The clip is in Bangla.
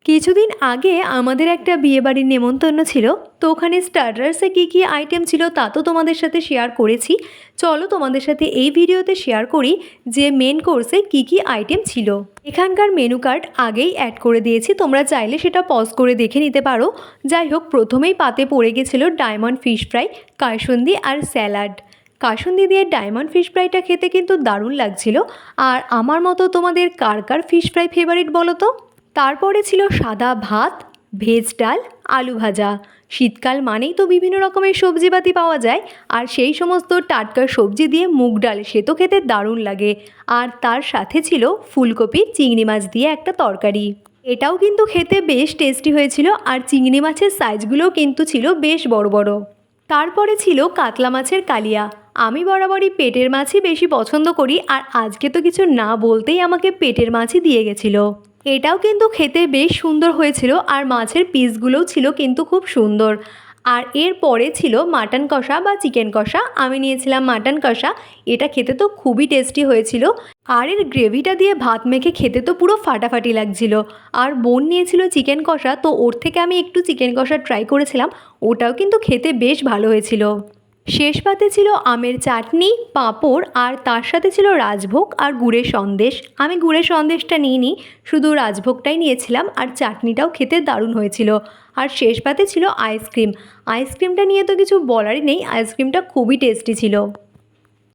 কিছুদিন আগে আমাদের একটা বিয়েবাড়ির নেমন্তন্ন ছিল। তো ওখানে স্টার্টার্সে কী কী আইটেম ছিল তা তো তোমাদের সাথে শেয়ার করেছি। চলো তোমাদের সাথে এই ভিডিওতে শেয়ার করি যে মেন কোর্সে কী কী আইটেম ছিল। এখানকার মেনু কার্ড আগেই অ্যাড করে দিয়েছি, তোমরা চাইলে সেটা পজ করে দেখে নিতে পারো। যাই হোক, প্রথমেই পাতে পড়ে গেছিলো ডায়মন্ড ফিশ ফ্রাই, কাসুন্দি আর স্যালাড। কাসুন্দি দিয়ে ডায়মন্ড ফিশ ফ্রাইটা খেতে কিন্তু দারুণ লাগছিল। আর আমার মতো তোমাদের কার কার ফিশ ফ্রাই ফেভারিট বলো তো। তারপরে ছিল সাদা ভাত, ভেজ ডাল, আলু ভাজা। শীতকাল মানেই তো বিভিন্ন রকমের সবজিপাতি পাওয়া যায়, আর সেই সমস্ত টাটকা সবজি দিয়ে মুগ ডাল সে তো খেতে দারুণ লাগে। আর তার সাথে ছিল ফুলকপি চিংড়ি মাছ দিয়ে একটা তরকারি। এটাও কিন্তু খেতে বেশ টেস্টি হয়েছিল, আর চিংড়ি মাছের সাইজগুলোও কিন্তু ছিল বেশ বড় বড়। তারপরে ছিল কাতলা মাছের কালিয়া। আমি বরাবরই পেটের মাছই বেশি পছন্দ করি, আর আজকে তো কিছু না বলতেই আমাকে পেটের মাছই দিয়ে গেছিলো। এটাও কিন্তু খেতে বেশ সুন্দর হয়েছিল, আর মাছের পিসগুলোও ছিল কিন্তু খুব সুন্দর। আর এর পরে ছিল মাটন কষা বা চিকেন কষা। আমি নিয়েছিলাম মাটন কষা। এটা খেতে তো খুবই টেস্টি হয়েছিল, আর এর গ্রেভিটা দিয়ে ভাত মেখে খেতে তো পুরো ফাটাফাটি লাগছিল। আর বোন নিয়েছিল চিকেন কষা, তো ওর থেকে আমি একটু চিকেন কষা ট্রাই করেছিলাম, ওটাও কিন্তু খেতে বেশ ভালো হয়েছিল। শেষ পাতে ছিল আমের চাটনি, পাঁপড়, আর তার সাথে ছিল রাজভোগ আর গুড়ের সন্দেশ। আমি গুড়ের সন্দেশটা নিইনি, শুধু রাজভোগটাই নিয়েছিলাম, আর চাটনিটাও খেতে দারুণ হয়েছিল। আর শেষ পাতে ছিল আইসক্রিম। আইসক্রিমটা নিয়ে তো কিছু বলারই নেই, আইসক্রিমটা খুবই টেস্টি ছিল।